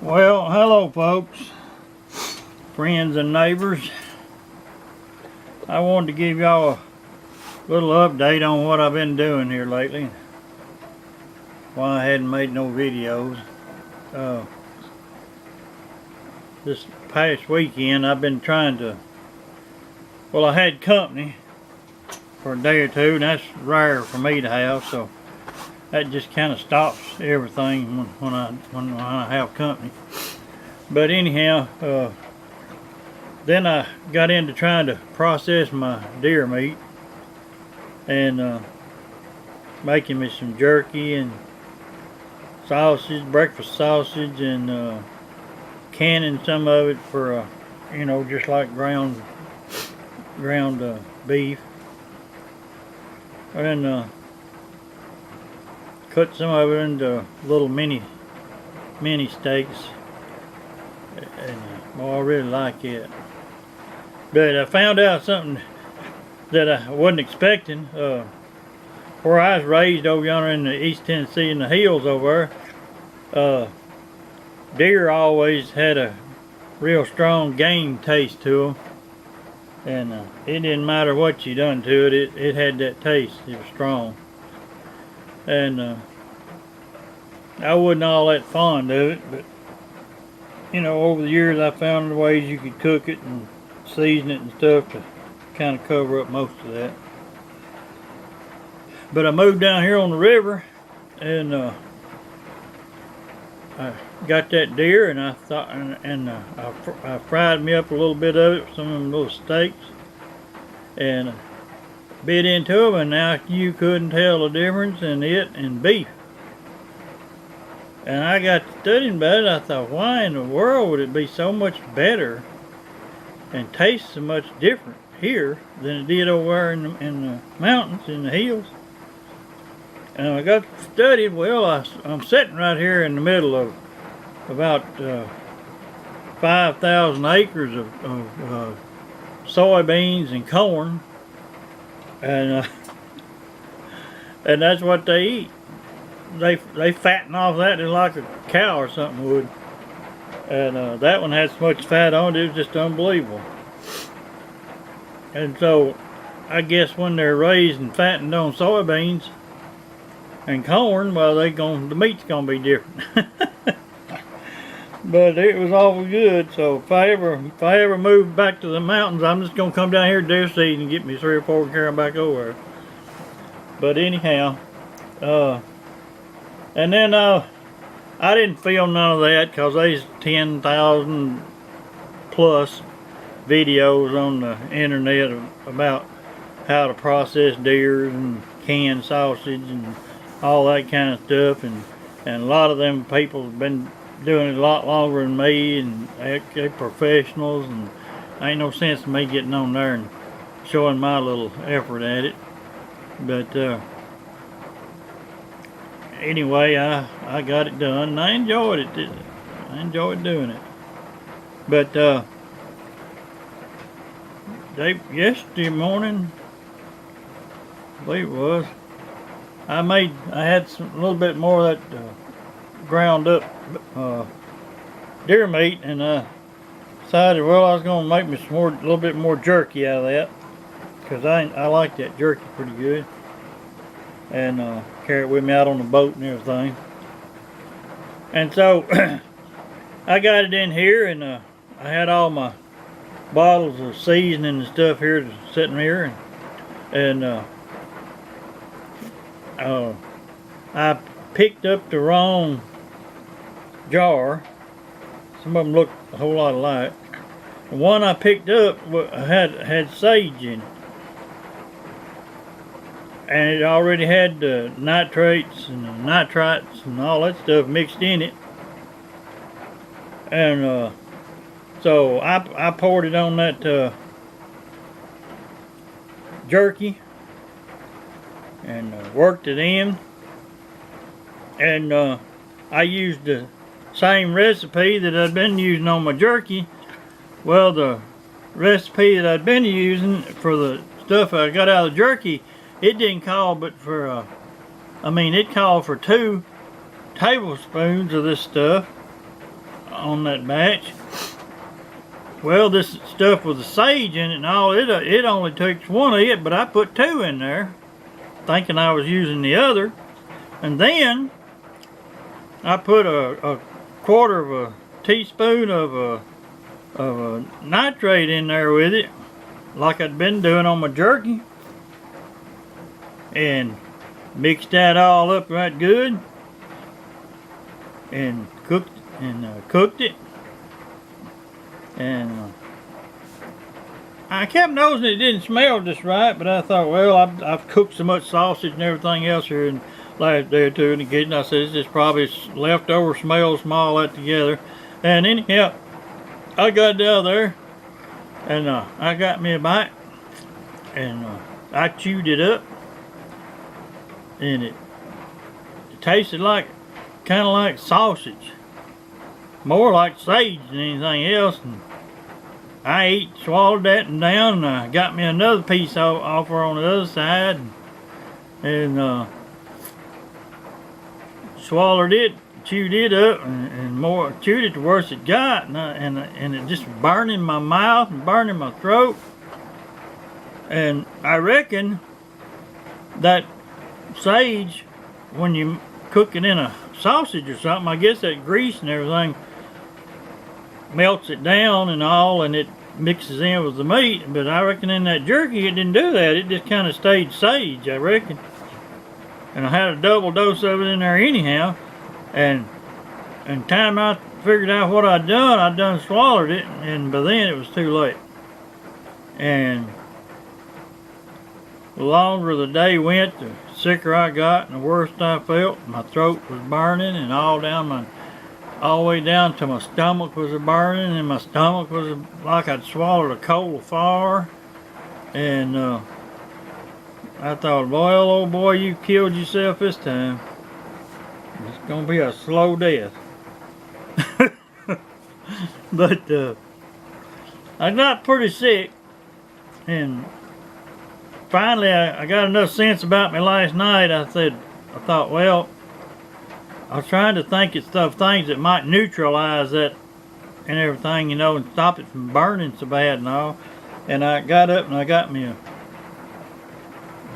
Well, hello folks, friends and neighbors. I wanted to give y'all a little update on what I've been doing here lately. Why I hadn't made no videos. This past weekend I've been trying to, well, I had company for a day or two, and that's rare for me to have, so that just kind of stops everything when I have company. But anyhow, then I got into trying to process my deer meat and making me some jerky and sausage, breakfast sausage, and canning some of it for you know, just like ground beef, and cut some of it into little mini steaks, and well, I really like it. But I found out something that I wasn't expecting. Where I was raised over yonder in the East Tennessee in the hills over there, deer always had a real strong game taste to them, and it didn't matter what you done to it, it had that taste. It was strong. And I wasn't all that fond of it, but you know, over the years I found ways you could cook it and season it and stuff to kind of cover up most of that. But I moved down here on the river, and I got that deer, and I thought, I fried me up a little bit of it with some of them little steaks, and bit into them, and now you couldn't tell the difference in it and beef. And I got to studying about it. I thought, why in the world would it be so much better and taste so much different here than it did over there in the mountains, in the hills? And I got to study. Well, I'm sitting right here in the middle of about 5,000 acres of soybeans and corn, and that's what they eat. They fatten off that just like a cow or something would, and that one had so much fat on it, it was just unbelievable. And so I guess when they're raised and fattened on soybeans and corn, well, the meat's gonna be different. But it was awful good. So if I ever move back to the mountains, I'm just gonna come down here deer seed and get me 3 or 4 and carry them back over. But anyhow, and then I didn't film none of that because there's 10,000 plus videos on the internet about how to process deer and can sausage and all that kind of stuff, and a lot of them people have been doing it a lot longer than me, and they're professionals, and ain't no sense in me getting on there and showing my little effort at it. But anyway, I got it done, and I enjoyed it. I enjoyed doing it. But yesterday morning, I believe it was, I had a little bit more of that ground up deer meat, and I decided, well, I was going to make me a little bit more jerky out of that, because I like that jerky pretty good, and carry it with me out on the boat and everything. And so I got it in here, and I had all my bottles of seasoning and stuff here sitting here, and I picked up the wrong jar. Some of them looked a whole lot alike. The one I picked up had sage in it, and it already had the nitrates and the nitrites and all that stuff mixed in it. And so I poured it on that jerky and worked it in, and I used the same recipe that I'd been using on my jerky. Well, the recipe that I'd been using for the stuff I got out of the jerky, it didn't call but for it called for 2 tablespoons of this stuff on that batch. Well, this stuff with the sage in it and all, it only takes one of it, but I put 2 in there, thinking I was using the other. And then I put a quarter of a teaspoon of a nitrate in there with it, like I'd been doing on my jerky, and mixed that all up right good, and cooked it. And I kept noticing it didn't smell just right, but I thought, well, I've cooked so much sausage and everything else here in last day or two in the kitchen. I said, it's just probably leftover smells from all that together. And anyhow, I got down there, and I got me a bite, and I chewed it up, and it tasted like, kind of like sausage. More like sage than anything else. And I swallowed that and down, and got me another piece over on the other side, and swallowed it, chewed it up, and more chewed it the worse it got, and it just burning my mouth and burning my throat. And I reckon that sage, when you cook it in a sausage or something, I guess that grease and everything melts it down and all, and it mixes in with the meat. But I reckon in that jerky it didn't do that. It just kind of stayed sage, I reckon. And I had a double dose of it in there anyhow. And time I figured out what I done swallowed it, and by then it was too late. And the longer the day went, the sicker I got and the worse I felt. My throat was burning, and all the way down to my stomach was burning, and my stomach was like I'd swallowed a coal of fire. And I thought, well, old boy, you killed yourself this time. It's gonna be a slow death. But I got pretty sick, and finally I got enough sense about me last night. I thought, well, I was trying to think of things that might neutralize that and everything, you know, and stop it from burning so bad and all. And I got up and I got me a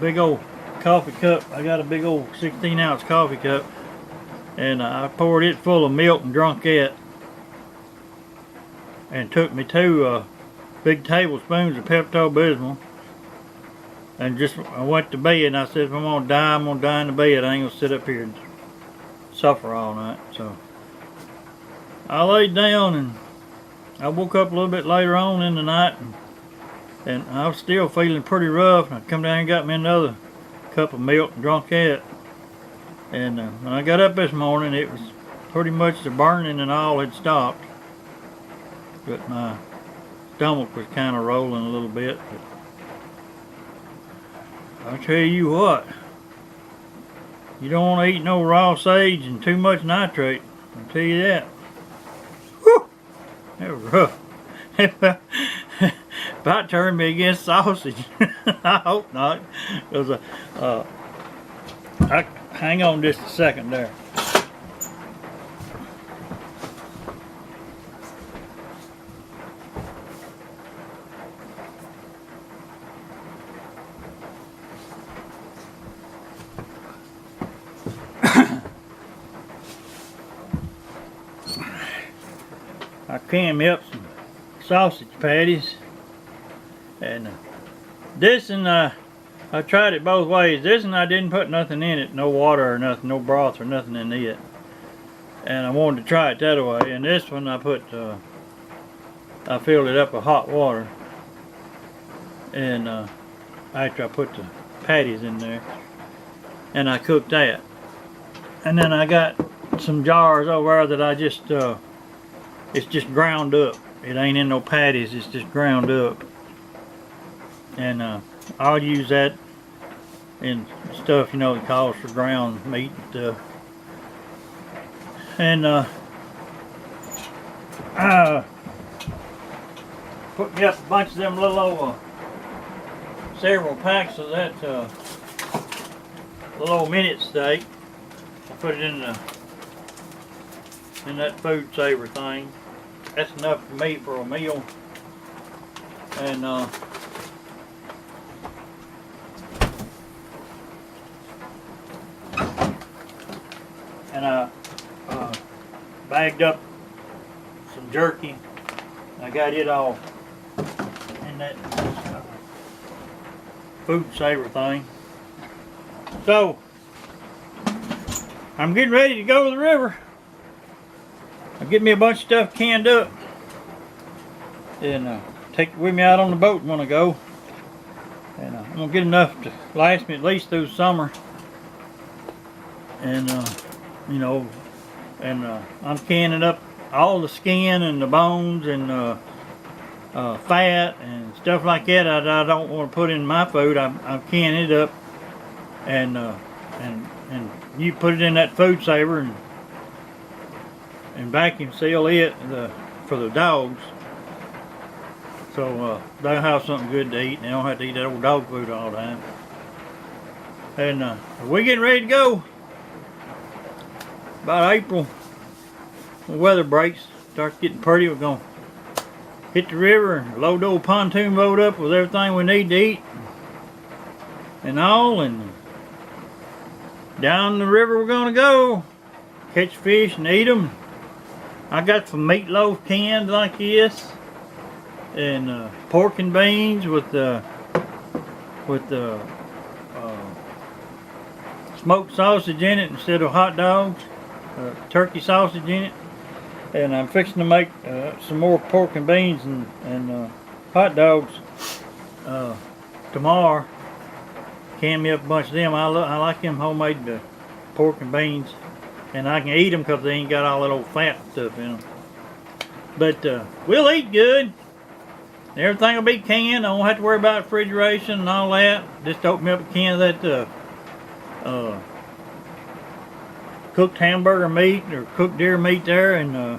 big old coffee cup. I got a big old 16-ounce coffee cup, and I poured it full of milk and drunk it. And took me 2 big tablespoons of Pepto-Bismol, and I went to bed. And I said, if I'm gonna die, I'm gonna die in the bed. I ain't gonna sit up here and suffer all night. So I laid down, and I woke up a little bit later on in the night, and I was still feeling pretty rough. And I come down and got me another cup of milk and drunk it. And when I got up this morning, it was pretty much the burning and all had stopped. But my stomach was kind of rolling a little bit. But I'll tell you what, you don't want to eat no raw sage and too much nitrate. I'll tell you that. Whew! That was rough. About turned me against sausage. I hope not. Because hang on just a second there. I canned me up some sausage patties, and this, and I tried it both ways. This, and I didn't put nothing in it, no water or nothing, no broth or nothing in it, and I wanted to try it that way. And this one I filled it up with hot water, and after I put the patties in there, and I cooked that. And then I got some jars over there that I just it's just ground up. It ain't in no patties, it's just ground up. And I'll use that in stuff, you know, that calls for ground meat and stuff. And put me up a bunch of them little several packs of that little old minute steak. I put it in the in that food saver thing. That's enough for me for a meal. And I bagged up some jerky. I got it all in that food saver thing. So I'm getting ready to go to the river. I'll get me a bunch of stuff canned up and take it with me out on the boat when I go. And I'm gonna get enough to last me at least through summer. And you know, and I'm canning up all the skin and the bones and fat and stuff like that. I don't want to put in my food. I'm canning it up, and you put it in that food saver and vacuum seal it for the dogs. So they'll have something good to eat and they don't have to eat that old dog food all the time. And we're getting ready to go. About April, the weather breaks, starts getting pretty. We're going to hit the river and load the old pontoon boat up with everything we need to eat and all, and down the river we're going to go catch fish and eat them. I got some meatloaf cans like this, and pork and beans with smoked sausage in it instead of hot dogs. Turkey sausage in it, and I'm fixing to make some more pork and beans and hot dogs tomorrow. Can me up a bunch of them. I like them homemade pork and beans, and I can eat them because they ain't got all that old fat stuff in them. But we'll eat good. Everything will be canned. I won't have to worry about refrigeration and all that. Just open me up a can of that cooked hamburger meat or cooked deer meat there, and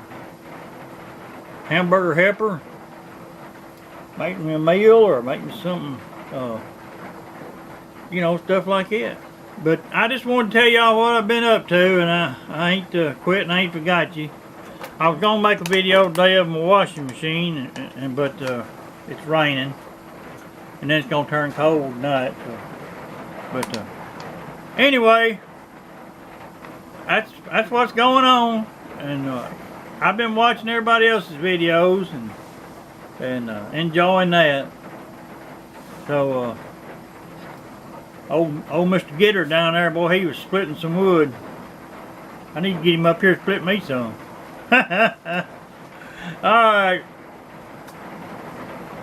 hamburger helper. Make me a meal or make me something, you know, stuff like that. But I just want to tell y'all what I've been up to, and I ain't quit and I ain't forgot you. I was gonna make a video today of my washing machine, but it's raining, and then it's gonna turn cold tonight. So. But anyway. That's what's going on, and I've been watching everybody else's videos and enjoying that. So old Mr. Gitter down there, boy, he was splitting some wood. I need to get him up here to split me some. All right,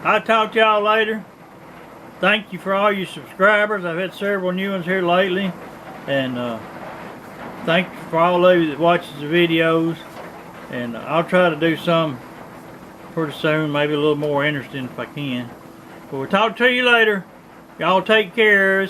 I'll talk to y'all later. Thank you for all your subscribers. I've had several new ones here lately, and thank you for all of you that watches the videos, and I'll try to do some pretty soon, maybe a little more interesting if I can. But we'll talk to you later. Y'all take care.